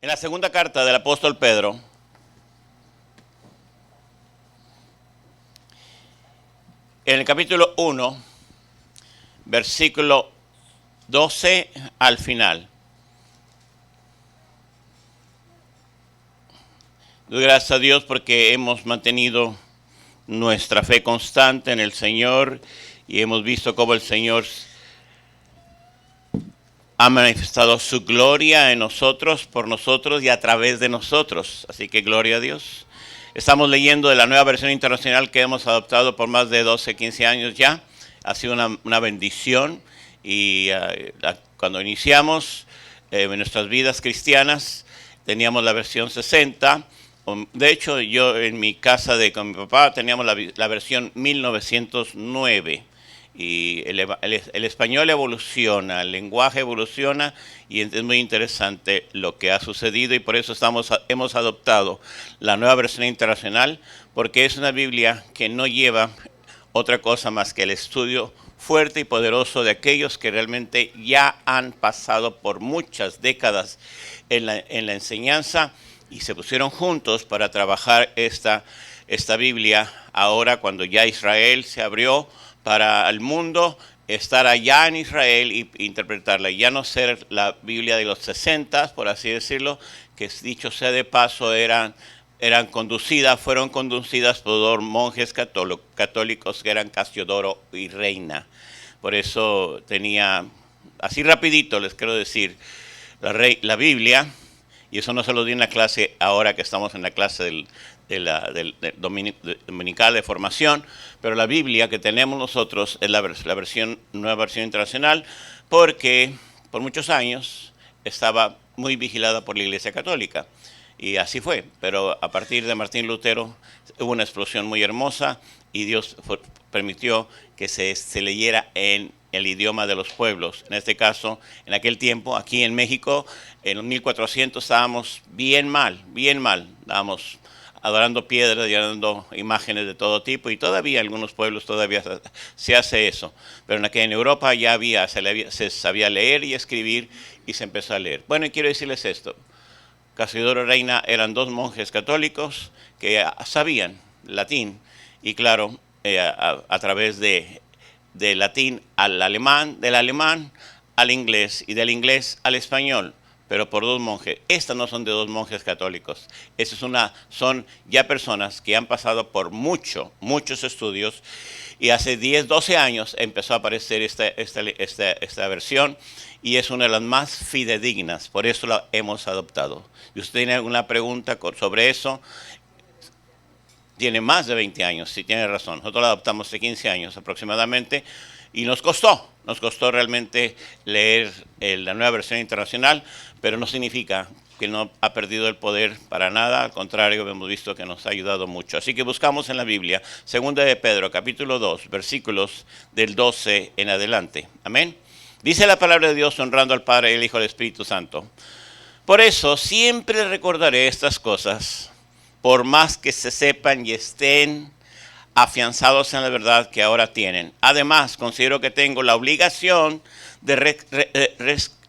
En la segunda carta del apóstol Pedro, en el capítulo 1, versículo 12 al final. Doy gracias a Dios porque hemos mantenido nuestra fe constante en el Señor y hemos visto cómo el Señor ha manifestado su gloria en nosotros, por nosotros y a través de nosotros. Así que gloria a Dios. Estamos leyendo de la nueva versión internacional que hemos adoptado por más de 12, 15 años ya. Ha sido una bendición y cuando iniciamos en nuestras vidas cristianas teníamos la versión 60. De hecho, yo en mi casa con mi papá teníamos la versión 1909. Y el español evoluciona, el lenguaje evoluciona y es muy interesante lo que ha sucedido y por eso hemos adoptado la nueva versión internacional, porque es una Biblia que no lleva otra cosa más que el estudio fuerte y poderoso de aquellos que realmente ya han pasado por muchas décadas en la enseñanza y se pusieron juntos para trabajar esta Biblia ahora cuando ya Israel se abrió para el mundo, estar allá en Israel e interpretarla, ya no ser la Biblia de los 60, por así decirlo, que dicho sea de paso fueron conducidas por dos monjes católicos que eran Casiodoro y Reina. Por eso tenía, así rapidito les quiero decir, la Biblia, y eso no se lo di en la clase ahora que estamos en la clase del dominical de formación, pero la Biblia que tenemos nosotros es la nueva versión internacional, porque por muchos años estaba muy vigilada por la Iglesia Católica. Y así fue, pero a partir de Martín Lutero hubo una explosión muy hermosa y Dios permitió que se leyera en el idioma de los pueblos. En este caso, en aquel tiempo, aquí en México, en los 1400 estábamos bien mal, estábamos adorando piedras y adorando imágenes de todo tipo, y todavía en algunos pueblos todavía se hace eso. Pero en Europa ya se sabía leer y escribir y se empezó a leer. Bueno, y quiero decirles esto. Casiodoro y Reina eran dos monjes católicos que sabían latín y claro, a través de latín al alemán, del alemán al inglés y del inglés al español, pero por dos monjes. Estas no son de dos monjes católicos. Son ya personas que han pasado por muchos estudios y hace 10, 12 años empezó a aparecer esta versión y es una de las más fidedignas, por eso la hemos adoptado. Si usted tiene alguna pregunta sobre eso, tiene más de 20 años, si tiene razón. Nosotros la adoptamos hace 15 años aproximadamente y nos costó realmente leer la nueva versión internacional, pero no significa que no ha perdido el poder para nada, al contrario, hemos visto que nos ha ayudado mucho. Así que buscamos en la Biblia, segunda de Pedro, capítulo 2, versículos del 12 en adelante. Amén. Dice la palabra de Dios honrando al Padre, el Hijo y el Espíritu Santo. Por eso siempre recordaré estas cosas, por más que se sepan y estén afianzados en la verdad que ahora tienen. Además, considero que tengo la obligación de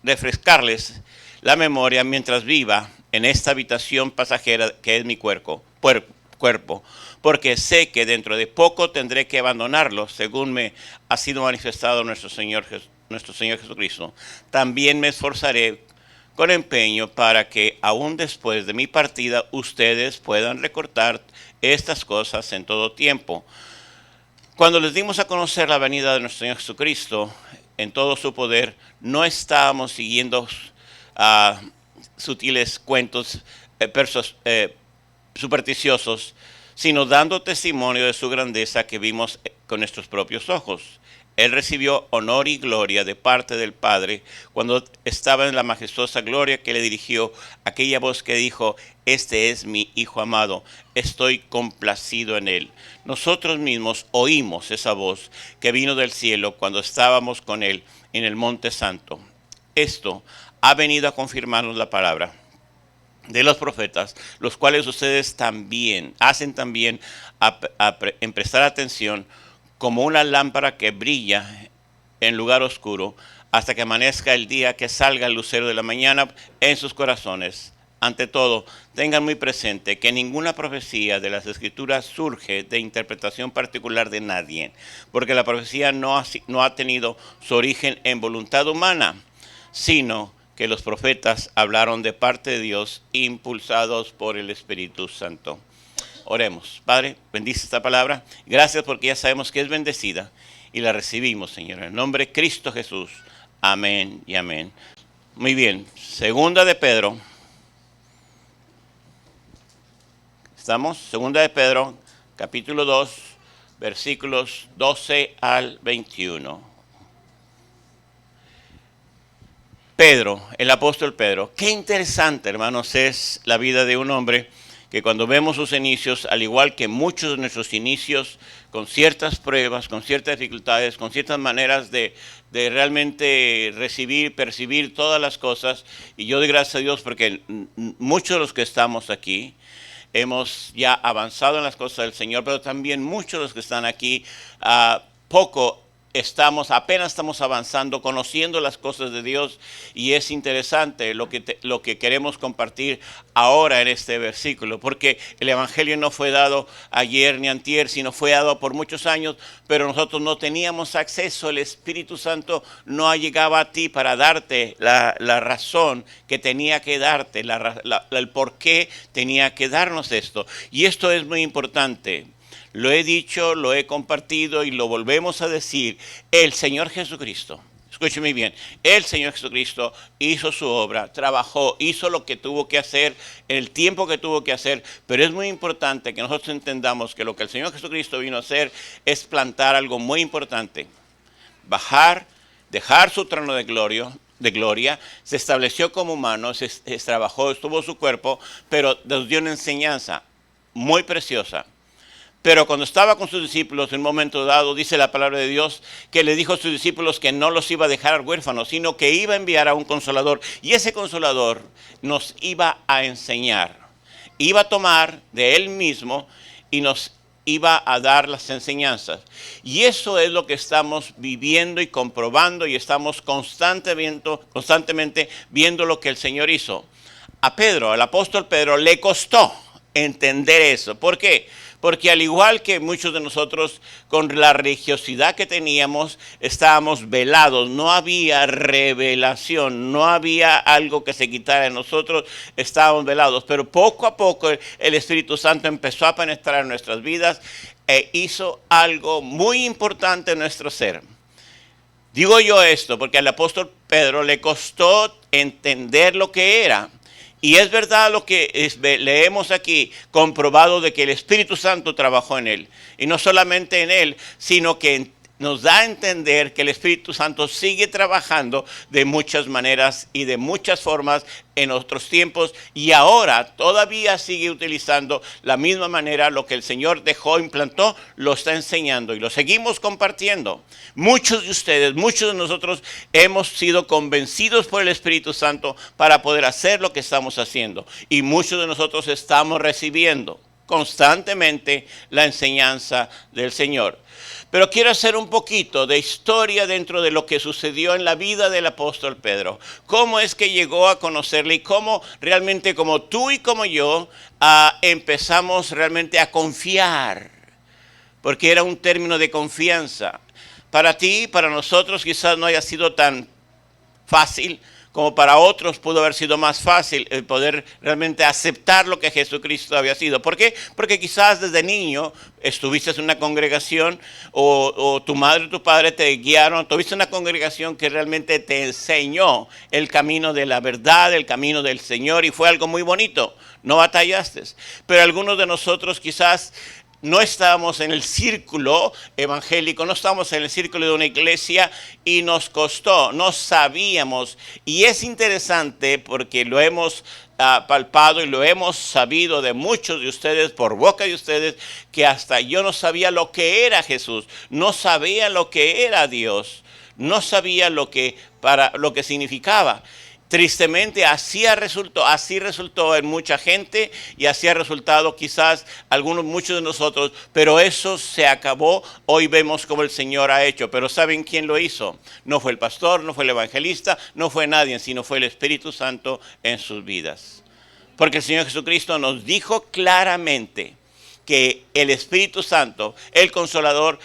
refrescarles la memoria mientras viva en esta habitación pasajera que es mi cuerpo, porque sé que dentro de poco tendré que abandonarlo, según me ha sido manifestado nuestro Señor Jesucristo. También me esforzaré con empeño para que aún después de mi partida ustedes puedan recordar estas cosas en todo tiempo. Cuando les dimos a conocer la venida de nuestro Señor Jesucristo en todo su poder, no estábamos siguiendo sutiles cuentos supersticiosos, sino dando testimonio de su grandeza que vimos con nuestros propios ojos. Él recibió honor y gloria de parte del Padre cuando estaba en la majestuosa gloria que le dirigió aquella voz que dijo: este es mi Hijo amado, estoy complacido en él. Nosotros mismos oímos esa voz que vino del cielo cuando estábamos con él en el Monte Santo. Esto ha venido a confirmarnos la palabra de los profetas, los cuales ustedes también hacen en prestar atención, como una lámpara que brilla en lugar oscuro hasta que amanezca el día, que salga el lucero de la mañana en sus corazones. ante todo, tengan muy presente que ninguna profecía de las Escrituras surge de interpretación particular de nadie, porque la profecía no ha tenido su origen en voluntad humana, sino que los profetas hablaron de parte de Dios, impulsados por el Espíritu Santo. Oremos. Padre, bendice esta palabra. Gracias porque ya sabemos que es bendecida y la recibimos, Señor, en el nombre de Cristo Jesús. Amén y amén. Muy bien, segunda de Pedro. ¿Estamos? Segunda de Pedro, capítulo 2, versículos 12 al 21. Pedro, el apóstol Pedro. Qué interesante, hermanos, es la vida de un hombre que cuando vemos sus inicios, al igual que muchos de nuestros inicios, con ciertas pruebas, con ciertas dificultades, con ciertas maneras de realmente recibir, percibir todas las cosas, y yo doy gracias a Dios porque muchos de los que estamos aquí hemos ya avanzado en las cosas del Señor, pero también muchos de los que están aquí apenas estamos avanzando, conociendo las cosas de Dios, y es interesante lo que queremos compartir ahora en este versículo, porque el Evangelio no fue dado ayer ni antier, sino fue dado por muchos años, pero nosotros no teníamos acceso. El Espíritu Santo no llegaba a ti para darte la razón que tenía que darte, el por qué tenía que darnos esto. Y esto es muy importante. Lo he dicho, lo he compartido y lo volvemos a decir. El Señor Jesucristo, escúcheme bien, el Señor Jesucristo hizo su obra, trabajó, hizo lo que tuvo que hacer, en el tiempo que tuvo que hacer, pero es muy importante que nosotros entendamos que lo que el Señor Jesucristo vino a hacer es plantar algo muy importante. Dejar su trono de gloria, se estableció como humano, se trabajó, estuvo su cuerpo, pero nos dio una enseñanza muy preciosa. Pero cuando estaba con sus discípulos, en un momento dado, dice la palabra de Dios, que le dijo a sus discípulos que no los iba a dejar huérfanos, sino que iba a enviar a un consolador. Y ese consolador nos iba a enseñar. Iba a tomar de él mismo y nos iba a dar las enseñanzas. Y eso es lo que estamos viviendo y comprobando, y estamos constantemente viendo lo que el Señor hizo. A Pedro, al apóstol Pedro, le costó entender eso. ¿Por qué? Porque al igual que muchos de nosotros, con la religiosidad que teníamos, estábamos velados, no había revelación, no había algo que se quitara de nosotros, estábamos velados. Pero poco a poco el Espíritu Santo empezó a penetrar en nuestras vidas e hizo algo muy importante en nuestro ser. Digo yo esto porque al apóstol Pedro le costó entender lo que era. Y es verdad lo que leemos aquí, comprobado de que el Espíritu Santo trabajó en él. Y no solamente en él, sino que nos da a entender que el Espíritu Santo sigue trabajando de muchas maneras y de muchas formas en otros tiempos, y ahora todavía sigue utilizando la misma manera. Lo que el Señor dejó, implantó, lo está enseñando y lo seguimos compartiendo. Muchos de ustedes, muchos de nosotros hemos sido convencidos por el Espíritu Santo para poder hacer lo que estamos haciendo, y muchos de nosotros estamos recibiendo constantemente la enseñanza del Señor. Pero quiero hacer un poquito de historia dentro de lo que sucedió en la vida del apóstol Pedro. Cómo es que llegó a conocerle, y cómo realmente, como tú y como yo, empezamos realmente a confiar. Porque era un término de confianza. Para ti, para nosotros, quizás no haya sido tan fácil, como para otros pudo haber sido más fácil el poder realmente aceptar lo que Jesucristo había sido. ¿Por qué? Porque quizás desde niño estuviste en una congregación, o tu madre o tu padre te guiaron, tuviste una congregación que realmente te enseñó el camino de la verdad, el camino del Señor, y fue algo muy bonito, no batallaste. Pero algunos de nosotros quizás no estábamos en el círculo evangélico, no estábamos en el círculo de una iglesia, y nos costó, no sabíamos. Y es interesante porque lo hemos palpado y lo hemos sabido de muchos de ustedes, por boca de ustedes, que hasta yo no sabía lo que era Jesús, no sabía lo que era Dios, no sabía lo que significaba. Tristemente así resultó en mucha gente, y así ha resultado quizás muchos de nosotros, pero eso se acabó. Hoy vemos cómo el Señor ha hecho. Pero ¿saben quién lo hizo? No fue el pastor, no fue el evangelista, no fue nadie, sino fue el Espíritu Santo en sus vidas. Porque el Señor Jesucristo nos dijo claramente que el Espíritu Santo, el Consolador,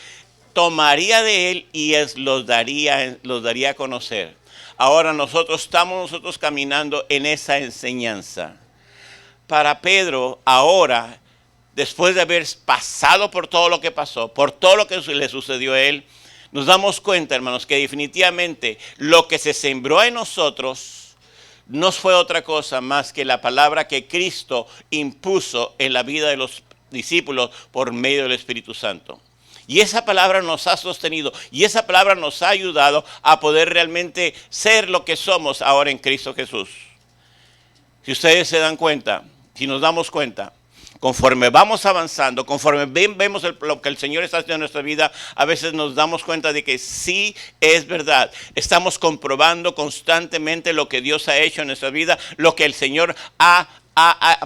tomaría de él y los daría a conocer. Ahora estamos caminando en esa enseñanza. Para Pedro, ahora, después de haber pasado por todo lo que pasó, por todo lo que le sucedió a él, nos damos cuenta, hermanos, que definitivamente lo que se sembró en nosotros no fue otra cosa más que la palabra que Cristo impuso en la vida de los discípulos por medio del Espíritu Santo. Y esa palabra nos ha sostenido y esa palabra nos ha ayudado a poder realmente ser lo que somos ahora en Cristo Jesús. Si ustedes se dan cuenta, si nos damos cuenta, conforme vamos avanzando, conforme vemos lo que el Señor está haciendo en nuestra vida, a veces nos damos cuenta de que sí es verdad. Estamos comprobando constantemente lo que Dios ha hecho en nuestra vida, lo que el Señor ha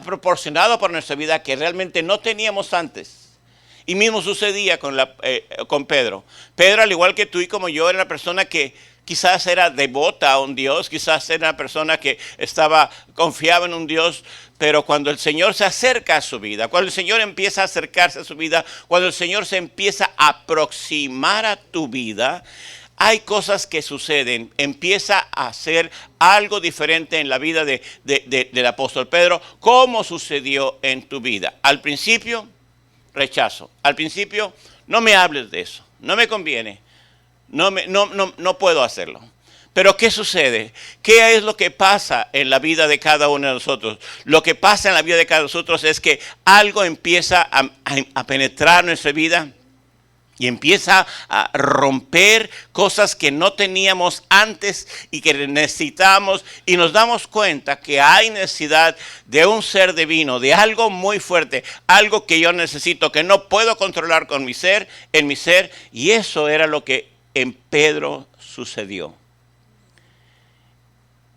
proporcionado por nuestra vida que realmente no teníamos antes. Y mismo sucedía con Pedro. Pedro, al igual que tú y como yo, era una persona que quizás era devota a un Dios, quizás era una persona que confiaba en un Dios, pero cuando el Señor se acerca a su vida, cuando el Señor empieza a acercarse a su vida, cuando el Señor se empieza a aproximar a tu vida, hay cosas que suceden, empieza a hacer algo diferente en la vida del apóstol Pedro, como sucedió en tu vida. Al principio, rechazo. Al principio, no me hables de eso, no me conviene, no puedo hacerlo. Pero ¿qué sucede? ¿Qué es lo que pasa en la vida de cada uno de nosotros? Lo que pasa en la vida de cada uno de nosotros es que algo empieza a penetrar nuestra vida y empieza a romper cosas que no teníamos antes y que necesitamos, y nos damos cuenta que hay necesidad de un ser divino, de algo muy fuerte, algo que yo necesito, que no puedo controlar en mi ser, y eso era lo que en Pedro sucedió.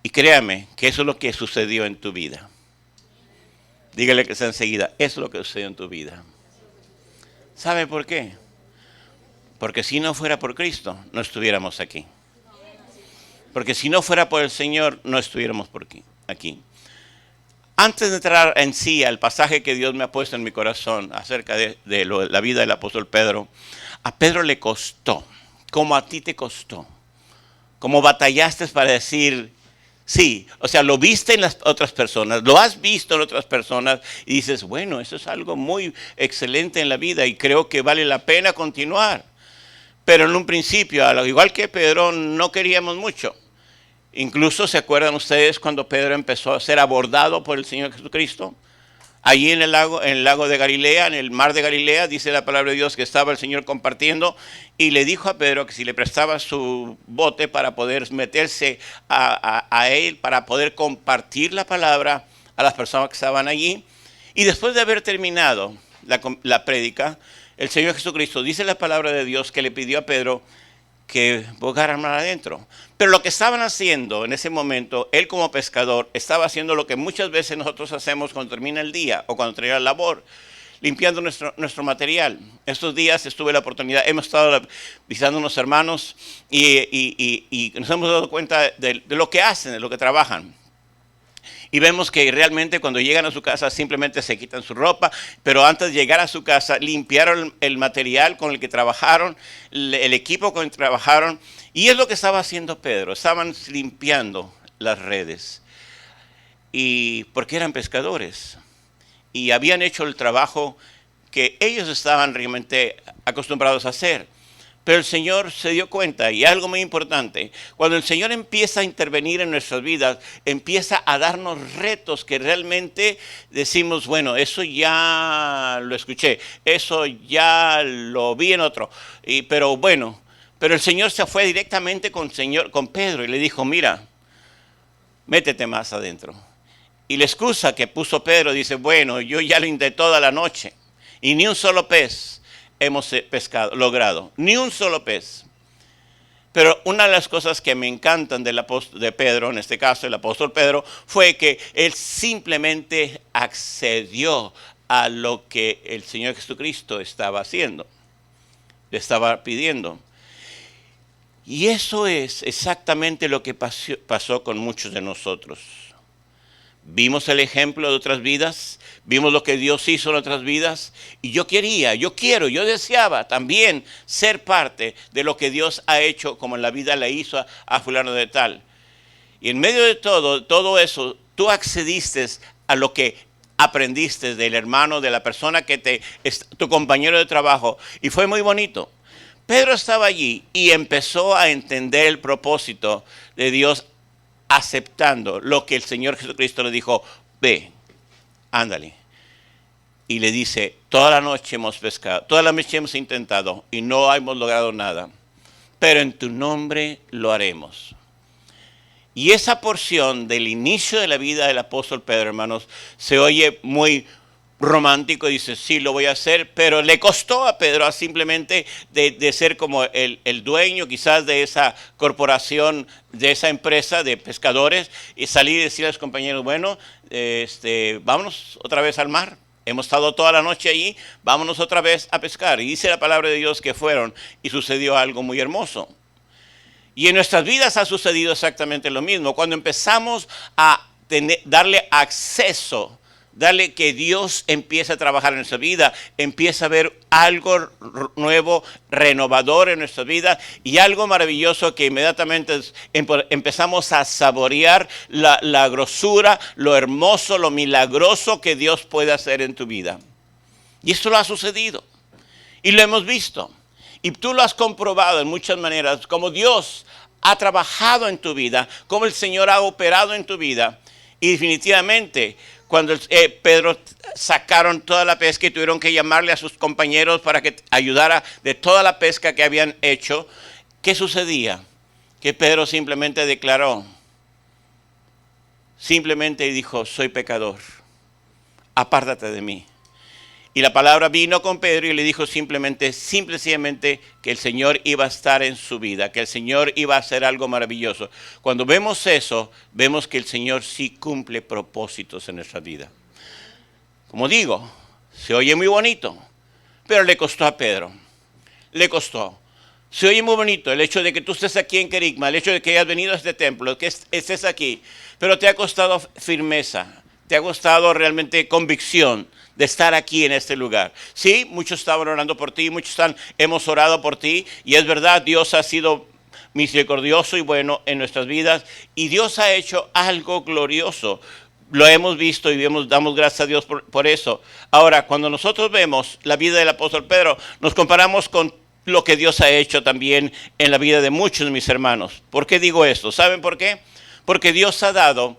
Y créame que eso es lo que sucedió en tu vida. Dígale que sea enseguida, eso es lo que sucedió en tu vida. ¿Sabe por qué? Porque si no fuera por Cristo, no estuviéramos aquí. Porque si no fuera por el Señor, no estuviéramos aquí. Antes de entrar en sí al pasaje que Dios me ha puesto en mi corazón acerca de la vida del apóstol Pedro, a Pedro le costó, como a ti te costó, como batallaste para decir sí. O sea, lo viste en las otras personas, lo has visto en otras personas y dices, bueno, eso es algo muy excelente en la vida y creo que vale la pena continuar. Pero en un principio, al igual que Pedro, no queríamos mucho. Incluso, ¿se acuerdan ustedes cuando Pedro empezó a ser abordado por el Señor Jesucristo? Allí en el lago de Galilea, en el mar de Galilea, dice la palabra de Dios que estaba el Señor compartiendo y le dijo a Pedro que si le prestaba su bote para poder meterse a él, para poder compartir la palabra a las personas que estaban allí. Y después de haber terminado la prédica, el Señor Jesucristo dice la palabra de Dios que le pidió a Pedro que bogara mar adentro. Pero lo que estaban haciendo en ese momento, él como pescador, estaba haciendo lo que muchas veces nosotros hacemos cuando termina el día o cuando termina la labor, limpiando nuestro material. Estos días tuve la oportunidad, hemos estado visitando unos hermanos y nos hemos dado cuenta de lo que hacen, de lo que trabajan. Y vemos que realmente cuando llegan a su casa simplemente se quitan su ropa, pero antes de llegar a su casa limpiaron el material con el que trabajaron, el equipo con el que trabajaron. Y es lo que estaba haciendo Pedro, estaban limpiando las redes. Y porque eran pescadores y habían hecho el trabajo que ellos estaban realmente acostumbrados a hacer. Pero el Señor se dio cuenta, y algo muy importante, cuando el Señor empieza a intervenir en nuestras vidas, empieza a darnos retos que realmente decimos, bueno, eso ya lo escuché, eso ya lo vi en otro, pero el Señor se fue directamente con Pedro y le dijo, mira, métete más adentro. Y la excusa que puso Pedro dice, bueno, yo ya lo intenté toda la noche y ni un solo pez hemos logrado, ni un solo pez. Pero una de las cosas que me encantan de Pedro, en este caso el apóstol Pedro, fue que él simplemente accedió a lo que el Señor Jesucristo estaba haciendo, le estaba pidiendo. Y eso es exactamente lo que pasó con muchos de nosotros. vimos el ejemplo de otras vidas, vimos lo que Dios hizo en otras vidas, y yo deseaba también ser parte de lo que Dios ha hecho, como en la vida le hizo a fulano de tal. Y en medio de todo eso, tú accediste a lo que aprendiste del hermano, de la persona que es tu compañero de trabajo, y fue muy bonito. Pedro estaba allí y empezó a entender el propósito de Dios, aceptando lo que el Señor Jesucristo le dijo: ve, ándale. Y le dice: toda la noche hemos pescado, toda la noche hemos intentado y no hemos logrado nada, pero en tu nombre lo haremos. Y esa porción del inicio de la vida del apóstol Pedro, hermanos, se oye muy romántico. Dice: sí, lo voy a hacer, pero le costó a Pedro simplemente de ser como el dueño quizás de esa corporación, de esa empresa de pescadores, y salir y decir a los compañeros: bueno, vámonos otra vez al mar. Hemos estado toda la noche allí, vámonos otra vez a pescar. Y dice la palabra de Dios que fueron, y sucedió algo muy hermoso. Y en nuestras vidas ha sucedido exactamente lo mismo. Cuando empezamos a darle acceso, darle que Dios empiece a trabajar en nuestra vida, empieza a ver algo nuevo, renovador en nuestra vida, y algo maravilloso que inmediatamente empezamos a saborear la grosura, lo hermoso, lo milagroso que Dios puede hacer en tu vida. Y esto lo ha sucedido y lo hemos visto. Y tú lo has comprobado en muchas maneras, como Dios ha trabajado en tu vida, como el Señor ha operado en tu vida. Y definitivamente, cuando Pedro sacaron toda la pesca y tuvieron que llamarle a sus compañeros para que ayudara de toda la pesca que habían hecho, ¿qué sucedía? Que Pedro simplemente declaró, simplemente dijo: soy pecador, apártate de mí. Y la palabra vino con Pedro y le dijo simplemente que el Señor iba a estar en su vida, que el Señor iba a hacer algo maravilloso. Cuando vemos eso, vemos que el Señor sí cumple propósitos en nuestra vida. Como digo, se oye muy bonito, pero le costó a Pedro. Le costó. Se oye muy bonito el hecho de que tú estés aquí en Querigma, el hecho de que hayas venido a este templo, que estés aquí, pero te ha costado firmeza, te ha costado realmente convicción de estar aquí en este lugar. Sí, muchos estaban orando por ti, hemos orado por ti, y es verdad, Dios ha sido misericordioso y bueno en nuestras vidas, y Dios ha hecho algo glorioso. Lo hemos visto y damos gracias a Dios por eso. Ahora, cuando nosotros vemos la vida del apóstol Pedro, nos comparamos con lo que Dios ha hecho también en la vida de muchos de mis hermanos. ¿Por qué digo esto? ¿Saben por qué? Porque Dios ha dado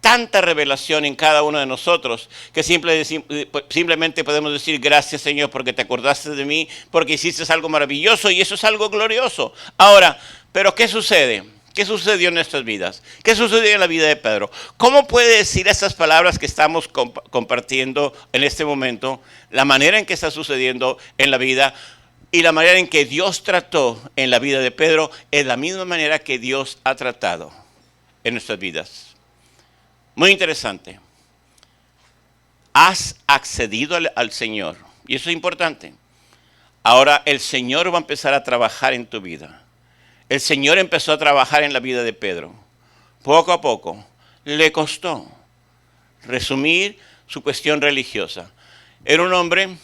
tanta revelación en cada uno de nosotros que simplemente podemos decir: gracias, Señor, porque te acordaste de mí, porque hiciste algo maravilloso, y eso es algo glorioso. Ahora, ¿pero qué sucede? ¿Qué sucedió en nuestras vidas? ¿Qué sucedió en la vida de Pedro? ¿Cómo puede decir estas palabras que estamos compartiendo en este momento, la manera en que está sucediendo en la vida y la manera en que Dios trató en la vida de Pedro es la misma manera que Dios ha tratado en nuestras vidas? Muy interesante. Has accedido al Señor, y eso es importante. Ahora el Señor va a empezar a trabajar en tu vida. El Señor empezó a trabajar en la vida de Pedro. Poco a poco le costó resumir su cuestión religiosa. Era un hombre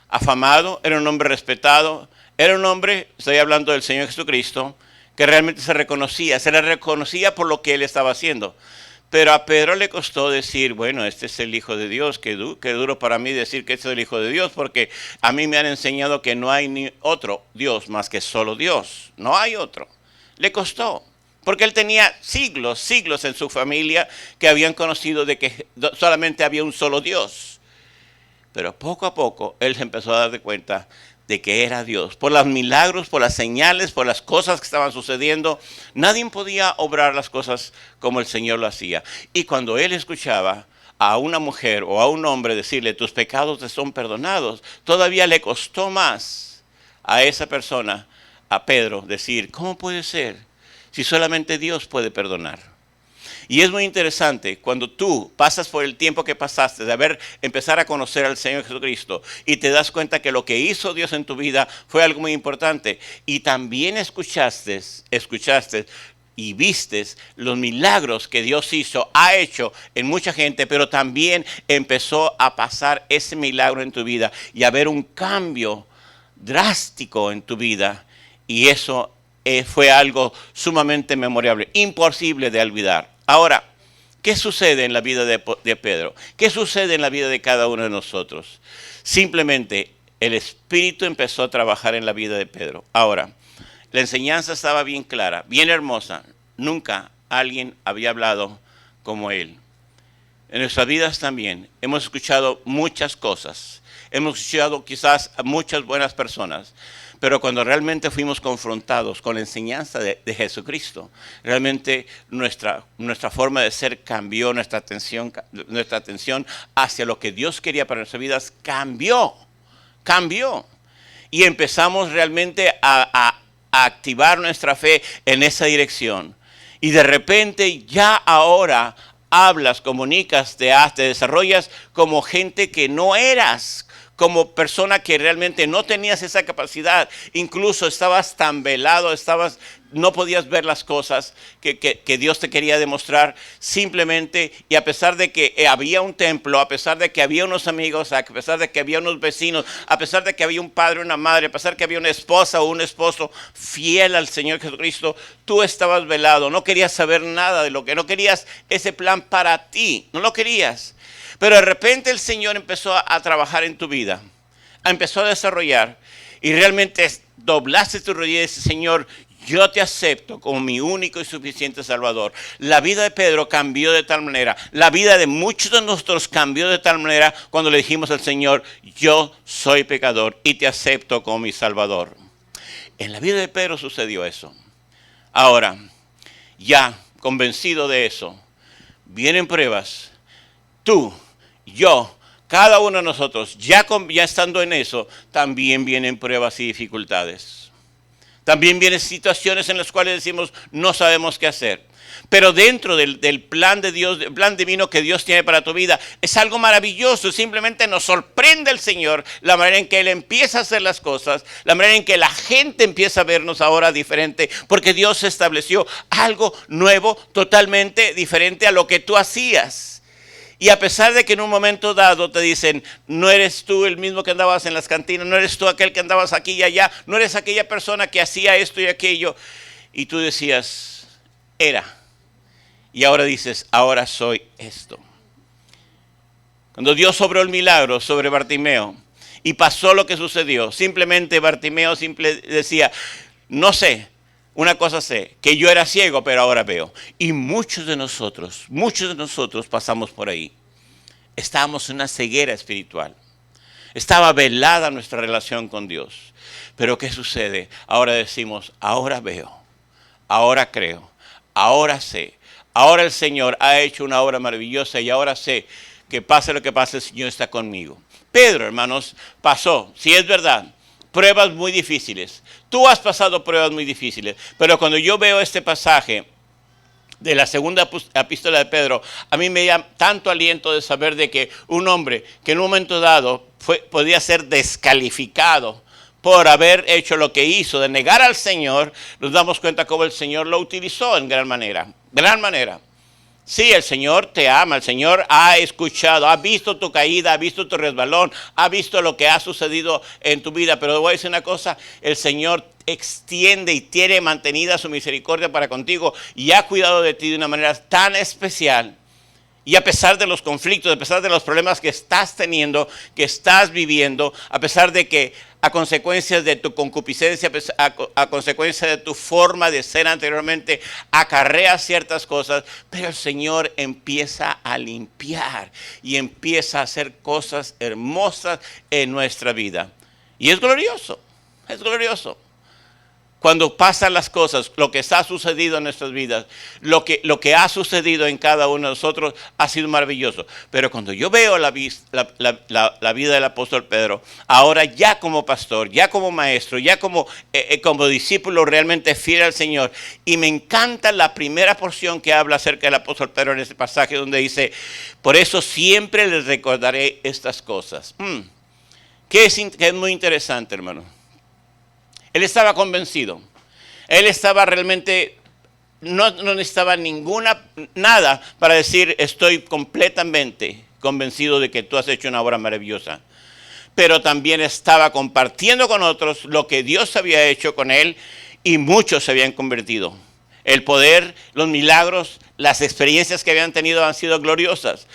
afamado, era un hombre respetado, era un hombre, estoy hablando del Señor Jesucristo, que realmente se le reconocía por lo que él estaba haciendo. Pero a Pedro le costó decir: bueno, este es el Hijo de Dios. Qué duro para mí decir que este es el Hijo de Dios, porque a mí me han enseñado que no hay ni otro Dios más que solo Dios. No hay otro. Le costó, porque él tenía siglos en su familia que habían conocido de que solamente había un solo Dios. Pero poco a poco él se empezó a dar cuenta de que era Dios. Por los milagros, por las señales, por las cosas que estaban sucediendo, nadie podía obrar las cosas como el Señor lo hacía. Y cuando él escuchaba a una mujer o a un hombre decirle: tus pecados te son perdonados, todavía le costó más a esa persona, a Pedro, decir: ¿cómo puede ser si solamente Dios puede perdonar? Y es muy interesante cuando tú pasas por el tiempo que pasaste de empezar a conocer al Señor Jesucristo y te das cuenta que lo que hizo Dios en tu vida fue algo muy importante. Y también escuchaste y vistes los milagros que Dios ha hecho en mucha gente, pero también empezó a pasar ese milagro en tu vida y a haber un cambio drástico en tu vida, y eso fue algo sumamente memorable, imposible de olvidar. Ahora, ¿qué sucede en la vida de Pedro? ¿Qué sucede en la vida de cada uno de nosotros? Simplemente el Espíritu empezó a trabajar en la vida de Pedro. Ahora, la enseñanza estaba bien clara, bien hermosa. Nunca alguien había hablado como él. En nuestras vidas también hemos escuchado muchas cosas. Hemos escuchado quizás a muchas buenas personas. Pero cuando realmente fuimos confrontados con la enseñanza de Jesucristo, realmente nuestra forma de ser cambió, nuestra atención hacia lo que Dios quería para nuestras vidas cambió. Y empezamos realmente a activar nuestra fe en esa dirección. Y de repente ya ahora hablas, comunicas, te desarrollas como gente que no eras, como persona que realmente no tenías esa capacidad. Incluso estabas tan velado, no podías ver las cosas que Dios te quería demostrar simplemente. Y a pesar de que había un templo, a pesar de que había unos amigos, a pesar de que había unos vecinos, a pesar de que había un padre, una madre, a pesar de que había una esposa o un esposo fiel al Señor Jesucristo, tú estabas velado, no querías saber nada de lo que no querías, ese plan para ti, no lo querías. Pero de repente el Señor empezó a trabajar en tu vida, empezó a desarrollar, y realmente doblaste tu rodilla y dices: Señor, yo te acepto como mi único y suficiente Salvador. La vida de Pedro cambió de tal manera, la vida de muchos de nosotros cambió de tal manera cuando le dijimos al Señor: yo soy pecador y te acepto como mi Salvador. En la vida de Pedro sucedió eso. Ahora, ya convencido de eso, vienen pruebas. Tú, yo, cada uno de nosotros, ya estando en eso, también vienen pruebas y dificultades. También vienen situaciones en las cuales decimos: no sabemos qué hacer. Pero dentro del plan de Dios, el plan divino que Dios tiene para tu vida, es algo maravilloso. Simplemente nos sorprende el Señor la manera en que Él empieza a hacer las cosas, la manera en que la gente empieza a vernos ahora diferente, porque Dios estableció algo nuevo, totalmente diferente a lo que tú hacías. Y a pesar de que en un momento dado te dicen: no eres tú el mismo que andabas en las cantinas, no eres tú aquel que andabas aquí y allá, no eres aquella persona que hacía esto y aquello. Y tú decías: era. Y ahora dices: ahora soy esto. Cuando Dios obró el milagro sobre Bartimeo y pasó lo que sucedió, simplemente Bartimeo decía: no sé, una cosa sé, que yo era ciego, pero ahora veo. Y muchos de nosotros pasamos por ahí. Estábamos en una ceguera espiritual. Estaba velada nuestra relación con Dios. Pero ¿qué sucede? Ahora decimos: ahora veo, ahora creo, ahora sé. Ahora el Señor ha hecho una obra maravillosa y ahora sé que pase lo que pase, el Señor está conmigo. Pedro, hermanos, pasó, si es verdad, pruebas muy difíciles. Tú has pasado pruebas muy difíciles, pero cuando yo veo este pasaje de la segunda epístola de Pedro, a mí me da tanto aliento de saber de que un hombre que en un momento dado podía ser descalificado por haber hecho lo que hizo, de negar al Señor, nos damos cuenta cómo el Señor lo utilizó en gran manera. Sí, el Señor te ama, el Señor ha escuchado, ha visto tu caída, ha visto tu resbalón, ha visto lo que ha sucedido en tu vida. Pero voy a decir una cosa: el Señor extiende y tiene mantenida su misericordia para contigo y ha cuidado de ti de una manera tan especial. Y a pesar de los conflictos, a pesar de los problemas que estás teniendo, que estás viviendo, a pesar de que a consecuencia de tu concupiscencia, a consecuencia de tu forma de ser anteriormente, acarreas ciertas cosas, pero el Señor empieza a limpiar y empieza a hacer cosas hermosas en nuestra vida. Y es glorioso, es glorioso. Cuando pasan las cosas, lo que ha sucedido en nuestras vidas, lo que ha sucedido en cada uno de nosotros ha sido maravilloso. Pero cuando yo veo la vida del apóstol Pedro, ahora ya como pastor, ya como maestro, ya como discípulo realmente fiel al Señor, y me encanta la primera porción que habla acerca del apóstol Pedro en este pasaje, donde dice: por eso siempre les recordaré estas cosas. Que es muy interesante, hermano. Él estaba convencido. Él estaba realmente no necesitaba nada para decir estoy completamente convencido de que tú has hecho una obra maravillosa. Pero también estaba compartiendo con otros lo que Dios había hecho con él y muchos se habían convertido. El poder, los milagros, las experiencias que habían tenido han sido gloriosas.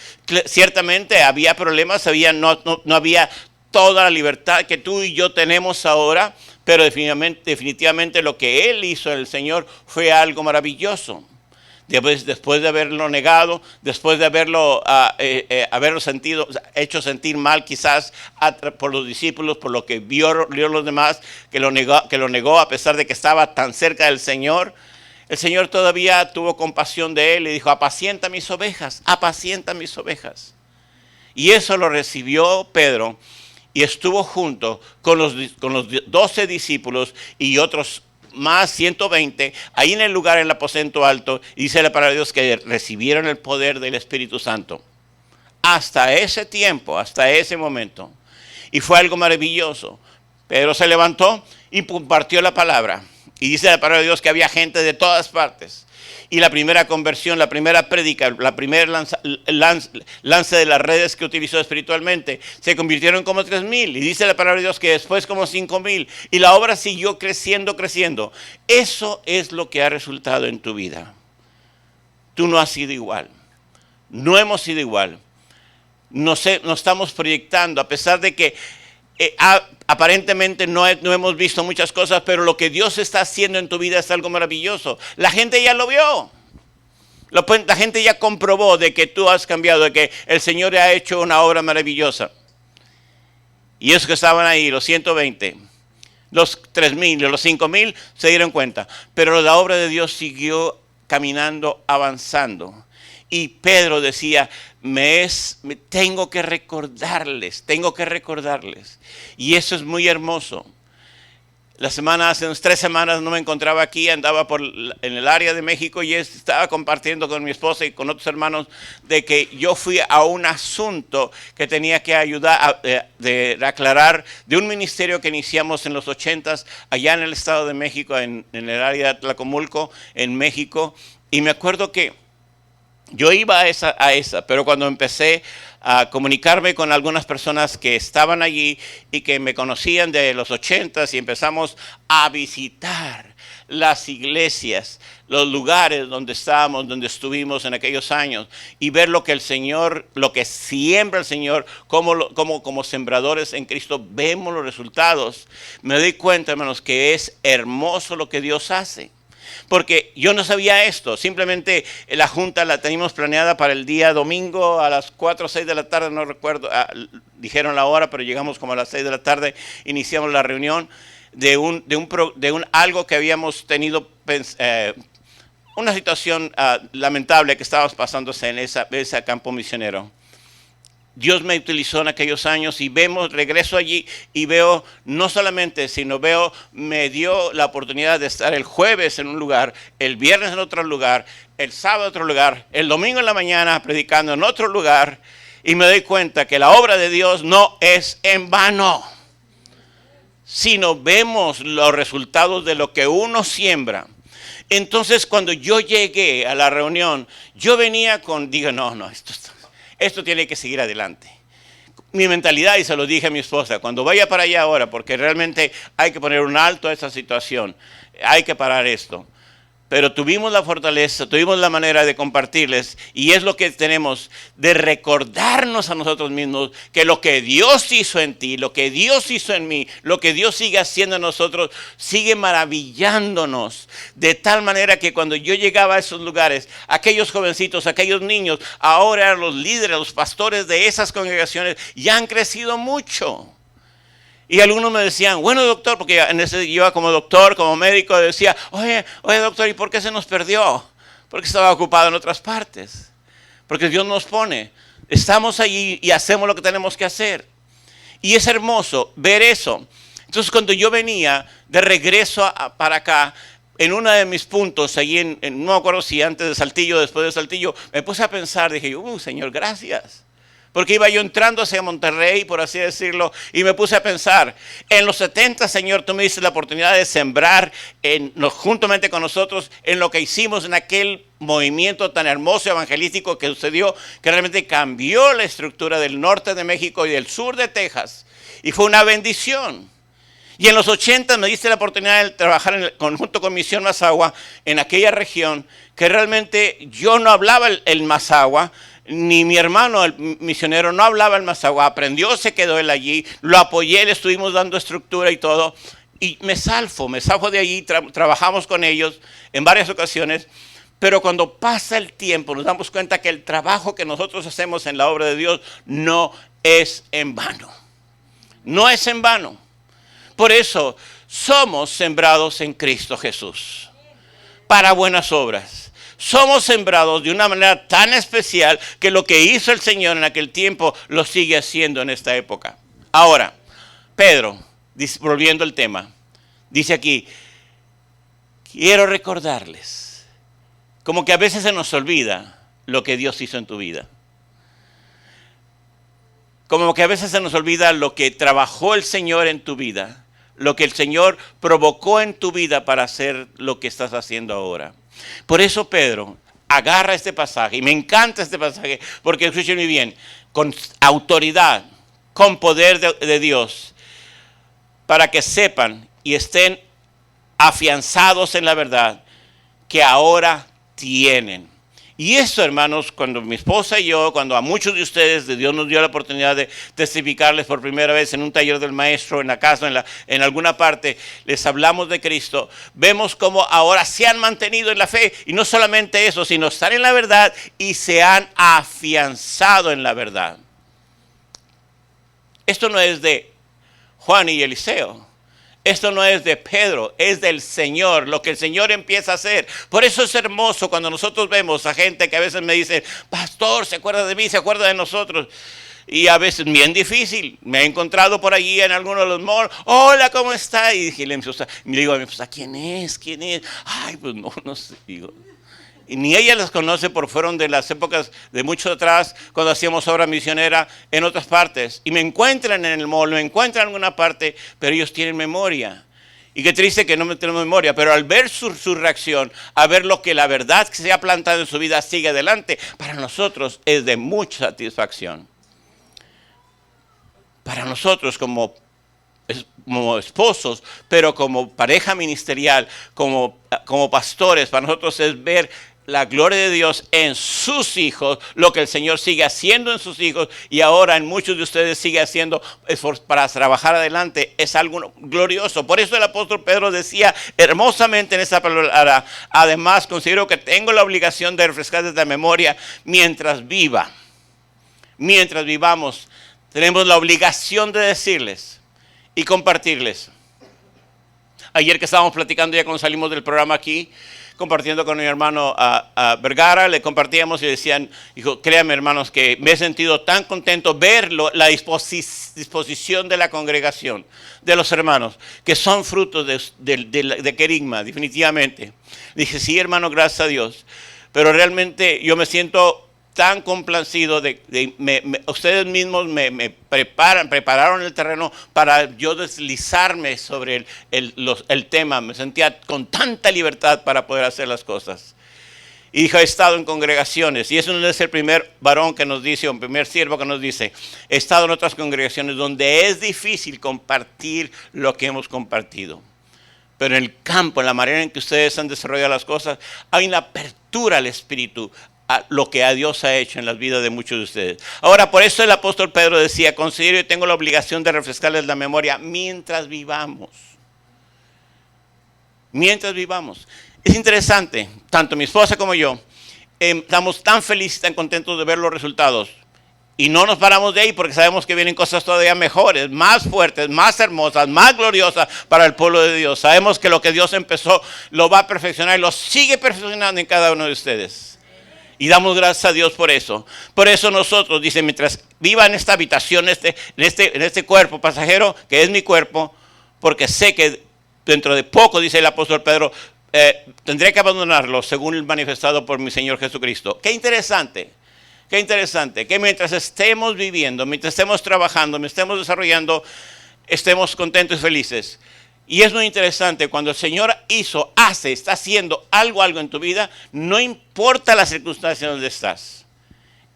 Ciertamente había problemas, no había toda la libertad que tú y yo tenemos ahora, pero definitivamente lo que él hizo en el Señor fue algo maravilloso. Después de haberlo negado, después de haberlo hecho sentir mal quizás por los discípulos, por lo que vio los demás, que lo negó a pesar de que estaba tan cerca del Señor, el Señor todavía tuvo compasión de él y dijo, apacienta mis ovejas, apacienta mis ovejas. Y eso lo recibió Pedro y estuvo junto con los 12 discípulos y otros más 120, ahí en el lugar, en el aposento alto, y dice la palabra de Dios que recibieron el poder del Espíritu Santo. Hasta ese tiempo, hasta ese momento. Y fue algo maravilloso. Pedro se levantó y compartió la palabra. Y dice la palabra de Dios que había gente de todas partes. Y la primera conversión, la primera prédica, la primera lance de las redes que utilizó espiritualmente, se convirtieron como 3,000. Y dice la palabra de Dios que después como 5,000. Y la obra siguió creciendo. Eso es lo que ha resultado en tu vida. Tú no has sido igual. No hemos sido igual. Nos estamos proyectando, a pesar de que aparentemente no hemos visto muchas cosas, pero lo que Dios está haciendo en tu vida es algo maravilloso. La gente ya lo vio. La gente ya comprobó de que tú has cambiado, de que el Señor ha hecho una obra maravillosa. Y esos que estaban ahí, los 120, los 3,000, los 5,000, se dieron cuenta. Pero la obra de Dios siguió caminando, avanzando. Y Pedro decía, tengo que recordarles. Y eso es muy hermoso. Hace unas 3 semanas no me encontraba aquí, andaba en el área de México y estaba compartiendo con mi esposa y con otros hermanos de que yo fui a un asunto que tenía que ayudar de aclarar de un ministerio que iniciamos en los 80s allá en el Estado de México, en el área de Tlacomulco, en México. Y me acuerdo que yo iba a esa, pero cuando empecé a comunicarme con algunas personas que estaban allí y que me conocían de los 80s y empezamos a visitar las iglesias, los lugares donde estábamos, donde estuvimos en aquellos años y ver lo que el Señor, lo que siembra el Señor, como sembradores en Cristo vemos los resultados. Me doy cuenta, hermanos, que es hermoso lo que Dios hace. Porque yo no sabía esto, simplemente la junta la teníamos planeada para el día domingo a las 4 o 6 de la tarde, no recuerdo, dijeron la hora, pero llegamos como a las 6 de la tarde, iniciamos la reunión de algo que habíamos tenido, una situación lamentable que estábamos pasándose en ese campo misionero. Dios me utilizó en aquellos años y regreso allí y veo, no solamente, sino me dio la oportunidad de estar el jueves en un lugar, el viernes en otro lugar, el sábado en otro lugar, el domingo en la mañana predicando en otro lugar y me doy cuenta que la obra de Dios no es en vano, sino vemos los resultados de lo que uno siembra. Entonces cuando yo llegué a la reunión, yo venía no, esto tiene que seguir adelante. Mi mentalidad, y se lo dije a mi esposa, cuando vaya para allá ahora, porque realmente hay que poner un alto a esa situación, hay que parar esto. Pero tuvimos la fortaleza, tuvimos la manera de compartirles y es lo que tenemos de recordarnos a nosotros mismos que lo que Dios hizo en ti, lo que Dios hizo en mí, lo que Dios sigue haciendo en nosotros, sigue maravillándonos. De tal manera que cuando yo llegaba a esos lugares, aquellos jovencitos, aquellos niños, ahora eran los líderes, los pastores de esas congregaciones, ya han crecido mucho. Y algunos me decían, bueno doctor, porque yo iba como doctor, como médico, decía, oye doctor, ¿y por qué se nos perdió? Porque estaba ocupado en otras partes. Porque Dios nos pone, estamos allí y hacemos lo que tenemos que hacer. Y es hermoso ver eso. Entonces cuando yo venía de regreso para acá, en uno de mis puntos, allí no me acuerdo si antes de Saltillo o después de Saltillo, me puse a pensar, dije, Señor, gracias. Porque iba yo entrando hacia Monterrey, por así decirlo, y me puse a pensar, en los 70, Señor, tú me diste la oportunidad de sembrar juntamente con nosotros en lo que hicimos en aquel movimiento tan hermoso evangelístico que sucedió, que realmente cambió la estructura del norte de México y del sur de Texas. Y fue una bendición. Y en los 80 me diste la oportunidad de trabajar en el conjunto con Misión Mazahua en aquella región, que realmente yo no hablaba el Mazahua, ni mi hermano, el misionero, no hablaba el Mazahua. Aprendió, se quedó él allí, lo apoyé, le estuvimos dando estructura y todo. Y me salfo de allí, trabajamos con ellos en varias ocasiones. Pero cuando pasa el tiempo nos damos cuenta que el trabajo que nosotros hacemos en la obra de Dios no es en vano. No es en vano. Por eso somos sembrados en Cristo Jesús para buenas obras. Somos sembrados de una manera tan especial que lo que hizo el Señor en aquel tiempo lo sigue haciendo en esta época. Ahora, Pedro, volviendo al tema, dice aquí, quiero recordarles, como que a veces se nos olvida lo que Dios hizo en tu vida. Como que a veces se nos olvida lo que trabajó el Señor en tu vida, lo que el Señor provocó en tu vida para hacer lo que estás haciendo ahora. Por eso Pedro agarra este pasaje, y me encanta este pasaje, porque escuchen muy bien, con autoridad, con poder de Dios, para que sepan y estén afianzados en la verdad que ahora tienen. Y eso, hermanos, cuando mi esposa y yo, cuando a muchos de ustedes, Dios nos dio la oportunidad de testificarles por primera vez en un taller del maestro, en la casa, en alguna parte, les hablamos de Cristo, vemos cómo ahora se han mantenido en la fe, y no solamente eso, sino están en la verdad y se han afianzado en la verdad. Esto no es de Juan y Eliseo. Esto no es de Pedro, es del Señor, lo que el Señor empieza a hacer. Por eso es hermoso cuando nosotros vemos a gente que a veces me dice, pastor, ¿se acuerda de mí? ¿Se acuerda de nosotros? Y a veces bien difícil. Me he encontrado por allí en alguno de los malls. Hola, ¿cómo está? Y dije, le digo a mi esposa, ¿quién es? ¿Quién es? Ay, pues no sé. Digo, y ni ella las conoce porque fueron de las épocas de mucho atrás, cuando hacíamos obra misionera en otras partes. Y me encuentran en el mall, me encuentran en alguna parte, pero ellos tienen memoria. Y qué triste que no me tengan memoria, pero al ver su reacción, a ver lo que la verdad que se ha plantado en su vida sigue adelante, para nosotros es de mucha satisfacción. Para nosotros como esposos, pero como pareja ministerial, como pastores, para nosotros es ver la gloria de Dios en sus hijos, lo que el Señor sigue haciendo en sus hijos y ahora en muchos de ustedes sigue haciendo para trabajar adelante, es algo glorioso. Por eso el apóstol Pedro decía hermosamente en esa palabra, además considero que tengo la obligación de refrescarles la memoria mientras viva. Mientras vivamos, tenemos la obligación de decirles y compartirles. Ayer que estábamos platicando ya cuando salimos del programa aquí, compartiendo con mi hermano a Vergara, le compartíamos y decían, dijo, créanme hermanos que me he sentido tan contento ver la disposición de la congregación, de los hermanos, que son frutos de Querigma, definitivamente. Dije, sí hermano, gracias a Dios, pero realmente yo me siento tan complacido ustedes mismos me prepararon el terreno para yo deslizarme sobre el tema. Me sentía con tanta libertad para poder hacer las cosas. Y dijo, he estado en congregaciones, y eso no es el primer varón que nos dice, o el primer siervo que nos dice, he estado en otras congregaciones donde es difícil compartir lo que hemos compartido. Pero en el campo, en la manera en que ustedes han desarrollado las cosas, hay una apertura al Espíritu, a lo que a Dios ha hecho en las vidas de muchos de ustedes. Ahora, por eso el apóstol Pedro decía, considero y tengo la obligación de refrescarles la memoria mientras vivamos. Mientras vivamos. Es interesante, tanto mi esposa como yo, estamos tan felices, tan contentos de ver los resultados. Y no nos paramos de ahí porque sabemos que vienen cosas todavía mejores, más fuertes, más hermosas, más gloriosas para el pueblo de Dios. Sabemos que lo que Dios empezó lo va a perfeccionar y lo sigue perfeccionando en cada uno de ustedes. Y damos gracias a Dios por eso. Por eso nosotros, dice, mientras viva en esta habitación, en este cuerpo pasajero, que es mi cuerpo, porque sé que dentro de poco, dice el apóstol Pedro, tendré que abandonarlo según el manifestado por mi Señor Jesucristo. Qué interesante Qué interesante, que mientras estemos viviendo, mientras estemos trabajando, mientras estemos desarrollando, estemos contentos y felices. Y es muy interesante, cuando el Señor está haciendo algo en tu vida, no importa la circunstancia donde estás.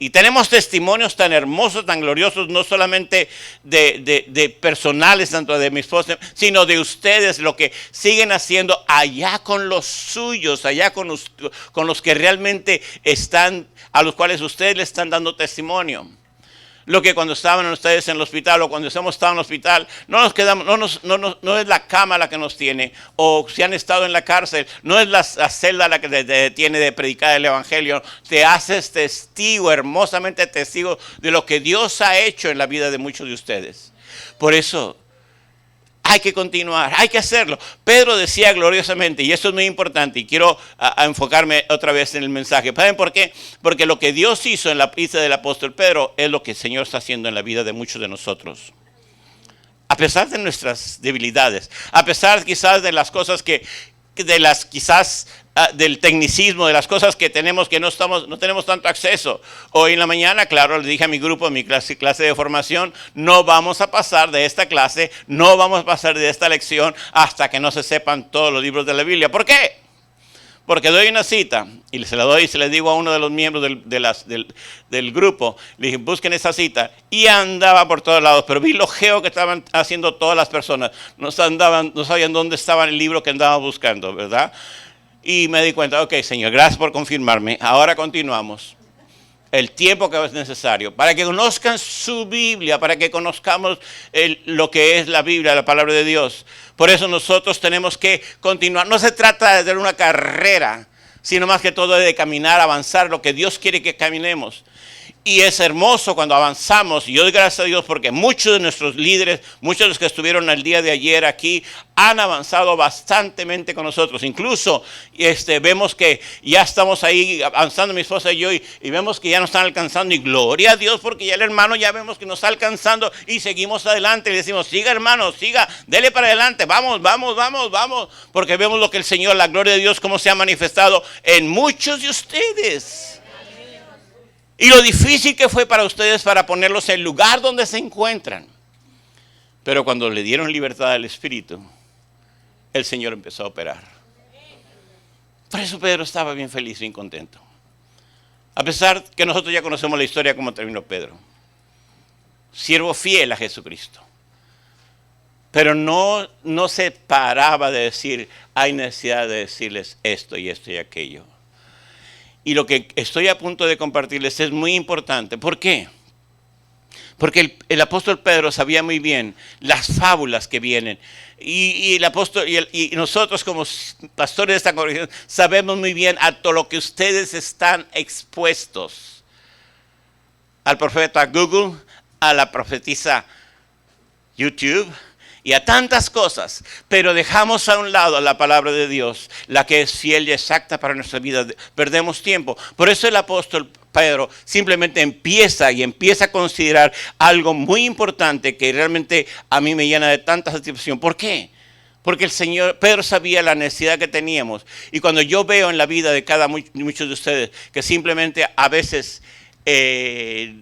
Y tenemos testimonios tan hermosos, tan gloriosos, no solamente de personales, tanto de mi esposa, sino de ustedes, lo que siguen haciendo allá con los suyos, allá con los que realmente están, a los cuales ustedes le están dando testimonio. Lo que cuando estaban ustedes en el hospital o cuando hemos estado en el hospital, no nos quedamos, no es la cama la que nos tiene, o si han estado en la cárcel, no es la celda la que te tiene de predicar el evangelio. Te haces testigo, hermosamente testigo de lo que Dios ha hecho en la vida de muchos de ustedes. Por eso hay que continuar, hay que hacerlo. Pedro decía gloriosamente, y esto es muy importante, y quiero enfocarme otra vez en el mensaje. ¿Saben por qué? Porque lo que Dios hizo en la vida del apóstol Pedro es lo que el Señor está haciendo en la vida de muchos de nosotros. A pesar de nuestras debilidades, a pesar quizás de las cosas del tecnicismo, de las cosas que tenemos que no tenemos tanto acceso. Hoy en la mañana, claro, le dije a mi grupo, en mi clase de formación, no vamos a pasar de esta clase, no vamos a pasar de esta lección hasta que no se sepan todos los libros de la Biblia. ¿Por qué? Porque doy una cita y se la doy y se le digo a uno de los miembros del grupo, le dije, busquen esa cita. Y andaba por todos lados, pero vi lo geo que estaban haciendo todas las personas. No sabían dónde estaba el libro que andaban buscando, ¿verdad? Y me di cuenta, ok, Señor, gracias por confirmarme. Ahora continuamos. El tiempo que es necesario para que conozcan su Biblia, para que conozcamos lo que es la Biblia, la palabra de Dios. Por eso nosotros tenemos que continuar. No se trata de una carrera, sino más que todo de caminar, avanzar, lo que Dios quiere que caminemos. Y es hermoso cuando avanzamos, y yo doy gracias a Dios porque muchos de nuestros líderes, muchos de los que estuvieron el día de ayer aquí, han avanzado bastantemente con nosotros. Incluso vemos que ya estamos ahí avanzando mi esposa y yo, y vemos que ya nos están alcanzando, y gloria a Dios porque ya el hermano ya vemos que nos está alcanzando y seguimos adelante. Y decimos, siga hermano, siga, dele para adelante, vamos, porque vemos lo que el Señor, la gloria de Dios, cómo se ha manifestado en muchos de ustedes. Y lo difícil que fue para ustedes para ponerlos en el lugar donde se encuentran. Pero cuando le dieron libertad al Espíritu, el Señor empezó a operar. Por eso Pedro estaba bien feliz, bien contento. A pesar que nosotros ya conocemos la historia cómo terminó Pedro. Siervo fiel a Jesucristo. Pero no se paraba de decir, hay necesidad de decirles esto y esto y aquello. Y lo que estoy a punto de compartirles es muy importante. ¿Por qué? Porque el apóstol Pedro sabía muy bien las fábulas que vienen. Y el apóstol y nosotros como pastores de esta congregación sabemos muy bien a todo lo que ustedes están expuestos. Al profeta Google, a la profetisa YouTube y a tantas cosas, pero dejamos a un lado la palabra de Dios, la que es fiel y exacta para nuestra vida. Perdemos tiempo. Por eso el apóstol Pedro simplemente empieza a considerar algo muy importante que realmente a mí me llena de tanta satisfacción. ¿Por qué? Porque Pedro sabía la necesidad que teníamos. Y cuando yo veo en la vida de muchos de ustedes que simplemente a veces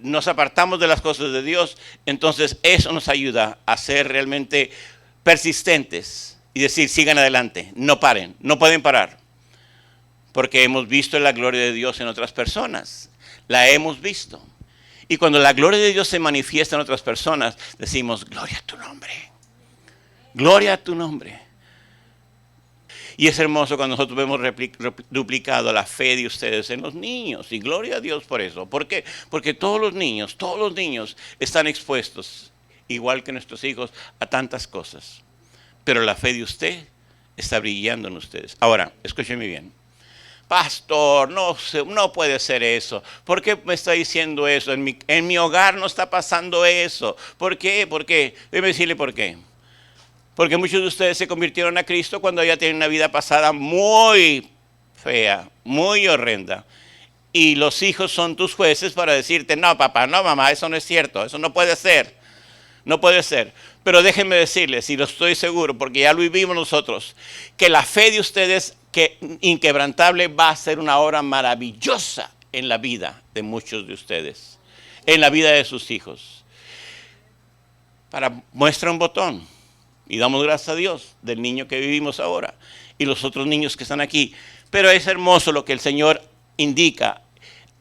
nos apartamos de las cosas de Dios, entonces eso nos ayuda a ser realmente persistentes y decir, sigan adelante, no paren, no pueden parar. Porque hemos visto la gloria de Dios en otras personas, la hemos visto. Y cuando la gloria de Dios se manifiesta en otras personas, decimos, gloria a tu nombre, gloria a tu nombre. Y es hermoso cuando nosotros vemos duplicado la fe de ustedes en los niños. Y gloria a Dios por eso. ¿Por qué? Porque todos los niños están expuestos, igual que nuestros hijos, a tantas cosas. Pero la fe de usted está brillando en ustedes. Ahora, escúcheme bien. Pastor, no puede ser eso. ¿Por qué me está diciendo eso? En mi hogar no está pasando eso. ¿Por qué? Déjeme decirle por qué. Porque muchos de ustedes se convirtieron a Cristo cuando ya tienen una vida pasada muy fea, muy horrenda. Y los hijos son tus jueces para decirte, no papá, no mamá, eso no es cierto, eso no puede ser. No puede ser. Pero déjenme decirles, y lo estoy seguro, porque ya lo vivimos nosotros, que la fe de ustedes, que inquebrantable, va a ser una obra maravillosa en la vida de muchos de ustedes, en la vida de sus hijos. Muestra un botón y damos gracias a Dios del niño que vivimos ahora y los otros niños que están aquí. Pero es hermoso lo que el Señor indica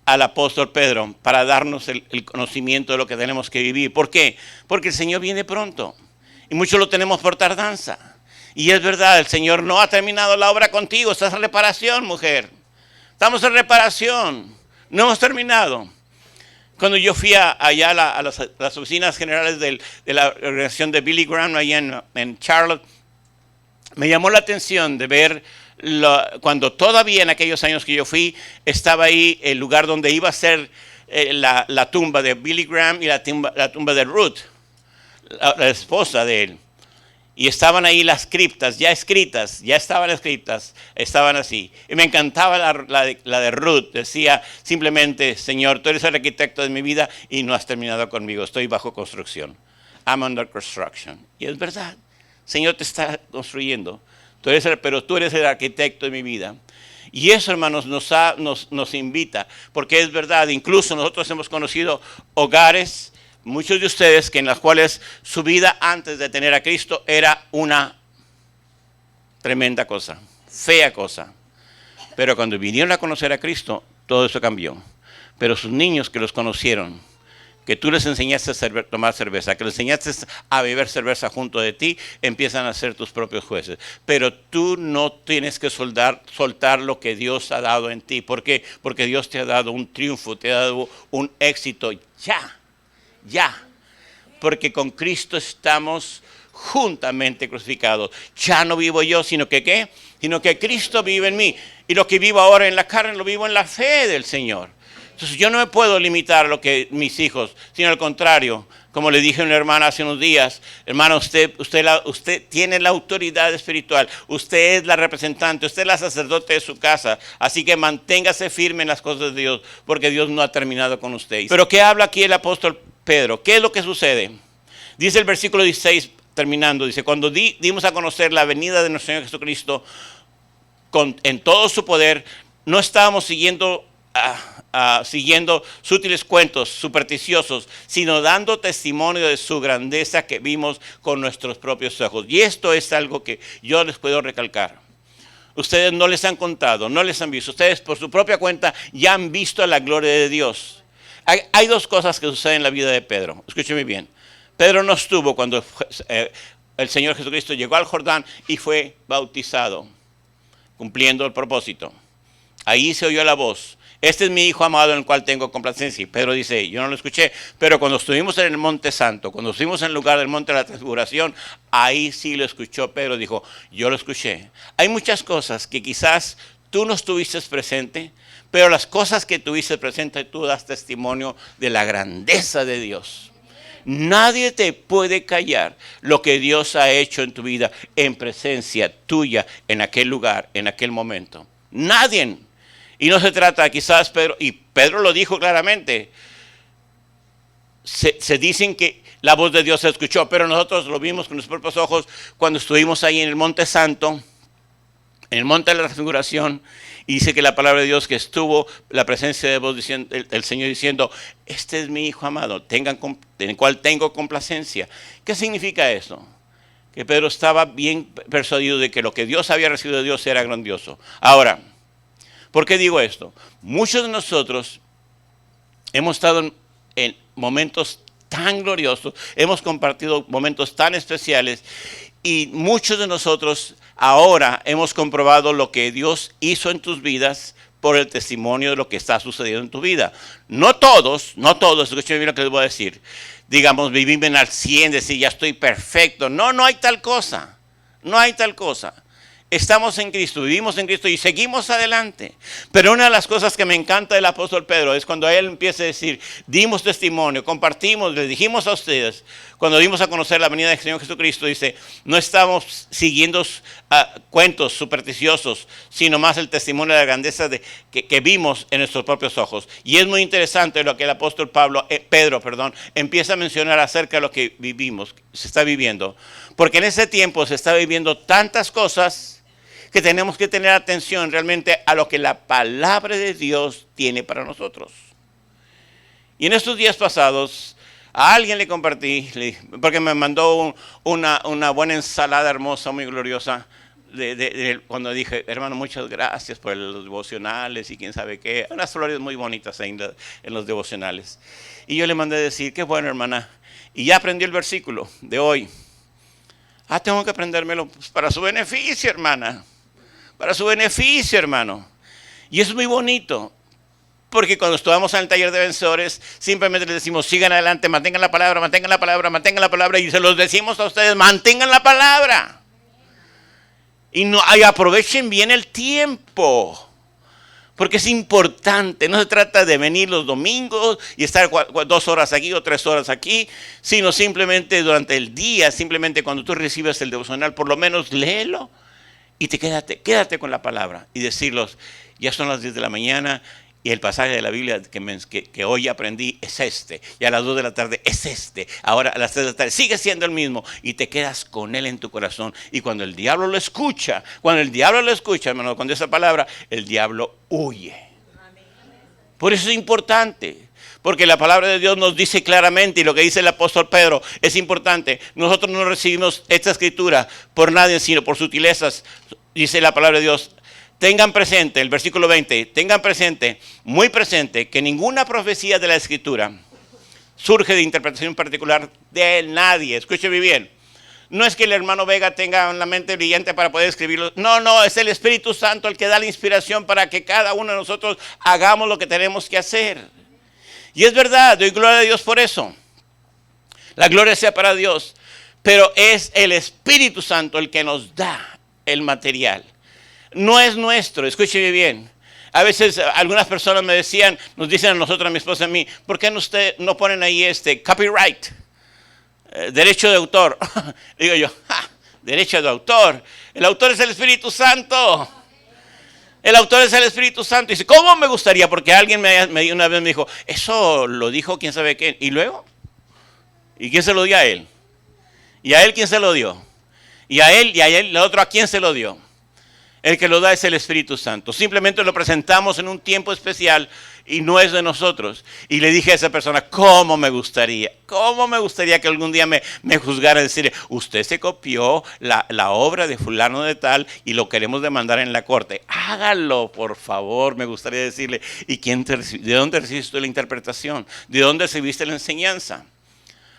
al apóstol Pedro para darnos el conocimiento de lo que tenemos que vivir. ¿Por qué? Porque el Señor viene pronto y muchos lo tenemos por tardanza. Y es verdad, el Señor no ha terminado la obra contigo. Estás en reparación, mujer. Estamos en reparación. No hemos terminado. Cuando yo fui allá a las oficinas generales de la organización de Billy Graham allá en Charlotte, me llamó la atención de ver cuando todavía en aquellos años que yo fui, estaba ahí el lugar donde iba a ser la tumba de Billy Graham y la tumba de Ruth, la esposa de él. Y estaban ahí las criptas, ya escritas, ya estaban escritas, estaban así. Y me encantaba la de Ruth, decía simplemente, Señor, tú eres el arquitecto de mi vida y no has terminado conmigo, estoy bajo construcción. I'm under construction. Y es verdad, Señor te está construyendo, pero tú eres el arquitecto de mi vida. Y eso, hermanos, nos invita, porque es verdad, incluso nosotros hemos conocido hogares, muchos de ustedes, que en las cuales su vida antes de tener a Cristo era una tremenda cosa, fea cosa. Pero cuando vinieron a conocer a Cristo, todo eso cambió. Pero sus niños que los conocieron, que tú les enseñaste a tomar cerveza, que les enseñaste a beber cerveza junto de ti, empiezan a ser tus propios jueces. Pero tú no tienes que soltar lo que Dios ha dado en ti. ¿Por qué? Porque Dios te ha dado un triunfo, te ha dado un éxito ya, porque con Cristo estamos juntamente crucificados. Ya no vivo yo, sino que ¿qué? Sino que Cristo vive en mí. Y lo que vivo ahora en la carne, lo vivo en la fe del Señor. Entonces yo no me puedo limitar a lo que mis hijos, sino al contrario. Como le dije a una hermana hace unos días, hermana, usted tiene la autoridad espiritual, usted es la representante, usted es la sacerdote de su casa, así que manténgase firme en las cosas de Dios, porque Dios no ha terminado con usted. Pero ¿qué habla aquí el apóstol Pedro? ¿Qué es lo que sucede? Dice el versículo 16, terminando, dice, cuando dimos a conocer la venida de nuestro Señor Jesucristo en todo su poder, no estábamos siguiendo sutiles cuentos supersticiosos, sino dando testimonio de su grandeza que vimos con nuestros propios ojos. Y esto es algo que yo les puedo recalcar. Ustedes no les han contado, no les han visto. Ustedes por su propia cuenta ya han visto la gloria de Dios. Hay dos cosas que suceden en la vida de Pedro. Escúcheme bien. Pedro no estuvo cuando el Señor Jesucristo llegó al Jordán y fue bautizado, cumpliendo el propósito. Ahí se oyó la voz. Este es mi Hijo amado en el cual tengo complacencia. Y Pedro dice, yo no lo escuché, pero cuando estuvimos en el Monte Santo, cuando estuvimos en el lugar del Monte de la Transfiguración, ahí sí lo escuchó Pedro, dijo, yo lo escuché. Hay muchas cosas que quizás tú no estuviste presente, pero las cosas que tuviste presente, tú das testimonio de la grandeza de Dios. Nadie te puede callar lo que Dios ha hecho en tu vida en presencia tuya, en aquel lugar, en aquel momento. Nadie. Y no se trata quizás, y Pedro lo dijo claramente, se dicen que la voz de Dios se escuchó, pero nosotros lo vimos con nuestros propios ojos cuando estuvimos ahí en el Monte Santo, en el Monte de la Transfiguración, y dice que la palabra de Dios que estuvo, la presencia de voz del Señor diciendo, este es mi Hijo amado, en el cual tengo complacencia. ¿Qué significa eso? Que Pedro estaba bien persuadido de que lo que Dios había recibido de Dios era grandioso. Ahora, ¿por qué digo esto? Muchos de nosotros hemos estado en momentos tan gloriosos, hemos compartido momentos tan especiales y muchos de nosotros ahora hemos comprobado lo que Dios hizo en tus vidas por el testimonio de lo que está sucediendo en tu vida. No todos, escúchame bien lo que les voy a decir. Digamos, viven al 100, decir ya estoy perfecto. No hay tal cosa. No hay tal cosa. Estamos en Cristo, vivimos en Cristo y seguimos adelante. Pero una de las cosas que me encanta del apóstol Pedro es cuando él empieza a decir, dimos testimonio, compartimos, les dijimos a ustedes, cuando dimos a conocer la venida del Señor Jesucristo, dice, no estamos siguiendo cuentos supersticiosos, sino más el testimonio de la grandeza que vimos en nuestros propios ojos. Y es muy interesante lo que el apóstol Pedro empieza a mencionar acerca de lo que vivimos, se está viviendo. Porque en ese tiempo se está viviendo tantas cosas que tenemos que tener atención realmente a lo que la palabra de Dios tiene para nosotros. Y en estos días pasados, a alguien le compartí, porque me mandó una buena ensalada hermosa, muy gloriosa, cuando dije, hermano, muchas gracias por los devocionales y quién sabe qué, unas flores muy bonitas ahí en los devocionales. Y yo le mandé a decir, qué bueno, hermana, y ya aprendí el versículo de hoy. Tengo que aprendérmelo para su beneficio, hermana, para su beneficio, hermano. Y es muy bonito. Porque cuando estuvamos en el taller de vencedores, simplemente les decimos, sigan adelante, mantengan la palabra, mantengan la palabra, mantengan la palabra. Y se los decimos a ustedes, mantengan la palabra. Y aprovechen bien el tiempo. Porque es importante, no se trata de venir los domingos y estar 2 horas aquí o 3 horas aquí, sino simplemente durante el día, simplemente cuando tú recibes el devocional, por lo menos léelo y quédate con la palabra. Y decirlos, ya son las 10 de la mañana, y el pasaje de la Biblia que hoy aprendí es este. Y a las 2 de la tarde es este. Ahora a las 3 de la tarde sigue siendo el mismo. Y te quedas con él en tu corazón. Y cuando el diablo lo escucha, hermano, cuando esa palabra, el diablo huye. Por eso es importante. Porque la palabra de Dios nos dice claramente, y lo que dice el apóstol Pedro es importante. Nosotros no recibimos esta escritura por nadie, sino por sutilezas. Dice la palabra de Dios. Tengan presente, el versículo 20, tengan presente, muy presente, que ninguna profecía de la Escritura surge de interpretación particular de nadie. Escúcheme bien. No es que el hermano Vega tenga una mente brillante para poder escribirlo. No, es el Espíritu Santo el que da la inspiración para que cada uno de nosotros hagamos lo que tenemos que hacer. Y es verdad, doy gloria a Dios por eso. La gloria sea para Dios. Pero es el Espíritu Santo el que nos da el material. No es nuestro, escúcheme bien. A veces algunas personas nos dicen a nosotros, a mi esposa y a mí, ¿por qué no ponen ahí copyright? Derecho de autor. Digo yo, derecho de autor. El autor es el Espíritu Santo. El autor es el Espíritu Santo. Y dice, ¿cómo me gustaría? Porque alguien una vez me dijo, eso lo dijo quién sabe qué. ¿Y luego? ¿Y quién se lo dio a él? ¿Y a él quién se lo dio? ¿Y a él, el otro a quién se lo dio? El que lo da es el Espíritu Santo. Simplemente lo presentamos en un tiempo especial y no es de nosotros. Y le dije a esa persona, ¿cómo me gustaría que algún día me juzgara y decirle, usted se copió la obra de fulano de tal y lo queremos demandar en la corte? Hágalo, por favor, me gustaría decirle. ¿Y de dónde recibiste la interpretación? ¿De dónde recibiste la enseñanza?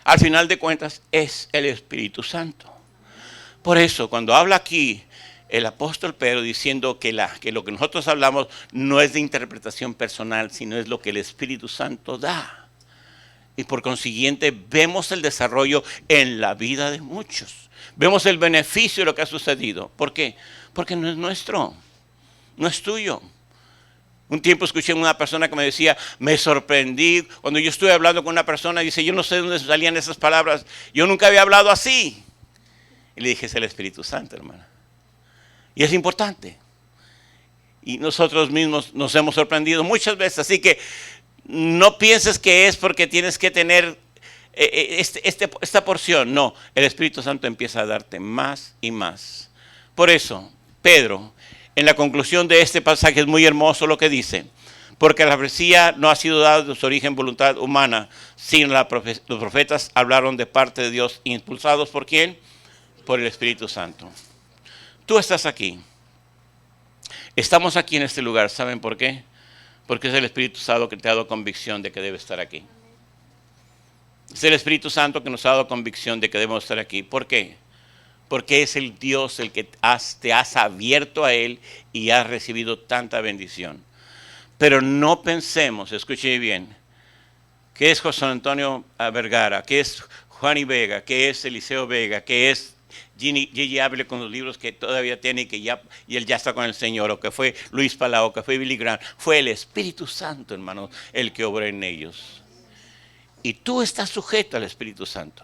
Al final de cuentas, es el Espíritu Santo. Por eso, cuando habla aquí el apóstol Pedro diciendo que lo que nosotros hablamos no es de interpretación personal, sino es lo que el Espíritu Santo da. Y por consiguiente vemos el desarrollo en la vida de muchos. Vemos el beneficio de lo que ha sucedido. ¿Por qué? Porque no es nuestro, no es tuyo. Un tiempo escuché a una persona que me decía, me sorprendí cuando yo estuve hablando con una persona y dice, yo no sé de dónde salían esas palabras, yo nunca había hablado así. Y le dije, es el Espíritu Santo, hermana. Y es importante. Y nosotros mismos nos hemos sorprendido muchas veces. Así que no pienses que es porque tienes que tener esta porción. No, el Espíritu Santo empieza a darte más y más. Por eso, Pedro, en la conclusión de este pasaje es muy hermoso lo que dice. Porque la profecía no ha sido dada de su origen voluntad humana, sino los profetas hablaron de parte de Dios, impulsados ¿por quién? Por el Espíritu Santo. Tú estás aquí. Estamos aquí en este lugar. ¿Saben por qué? Porque es el Espíritu Santo que te ha dado convicción de que debe estar aquí. Es el Espíritu Santo que nos ha dado convicción de que debemos estar aquí. ¿Por qué? Porque es el Dios el que te has abierto a Él y has recibido tanta bendición. Pero no pensemos, escuche bien, que es José Antonio Vergara, que es Juan y Vega, que es Eliseo Vega, que es Gigi hable con los libros que todavía tiene y él ya está con el Señor, o que fue Luis Palau, que fue Billy Graham. Fue el Espíritu Santo, hermano, el que obró en ellos. Y tú estás sujeto al Espíritu Santo.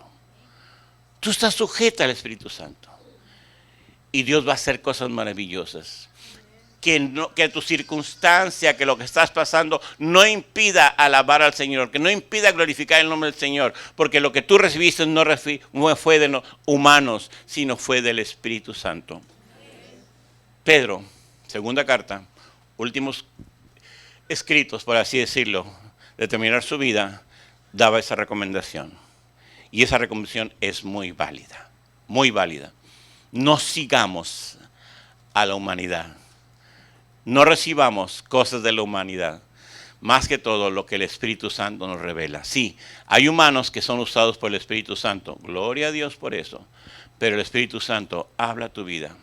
Tú estás sujeta al Espíritu Santo. Y Dios va a hacer cosas maravillosas. Que tu circunstancia, que lo que estás pasando, no impida alabar al Señor, que no impida glorificar el nombre del Señor, porque lo que tú recibiste no fue de los humanos, sino fue del Espíritu Santo. Pedro, segunda carta, últimos escritos, por así decirlo, de terminar su vida, daba esa recomendación. Y esa recomendación es muy válida, muy válida. No sigamos a la humanidad. No recibamos cosas de la humanidad. Más que todo lo que el Espíritu Santo nos revela. Sí, hay humanos que son usados por el Espíritu Santo. Gloria a Dios por eso. Pero el Espíritu Santo habla tu vida.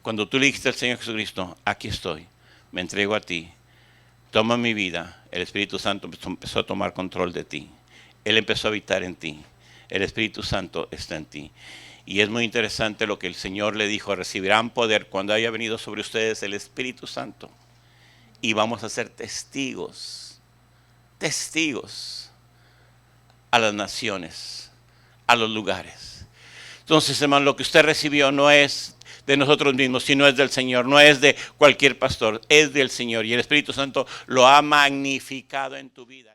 Cuando tú le dijiste al Señor Jesucristo, aquí estoy, me entrego a ti, toma mi vida, el Espíritu Santo empezó a tomar control de ti. Él empezó a habitar en ti. El Espíritu Santo está en ti. Y es muy interesante lo que el Señor le dijo, recibirán poder cuando haya venido sobre ustedes el Espíritu Santo. Y vamos a ser testigos a las naciones, a los lugares. Entonces, hermano, lo que usted recibió no es de nosotros mismos, sino es del Señor, no es de cualquier pastor, es del Señor. Y el Espíritu Santo lo ha magnificado en tu vida.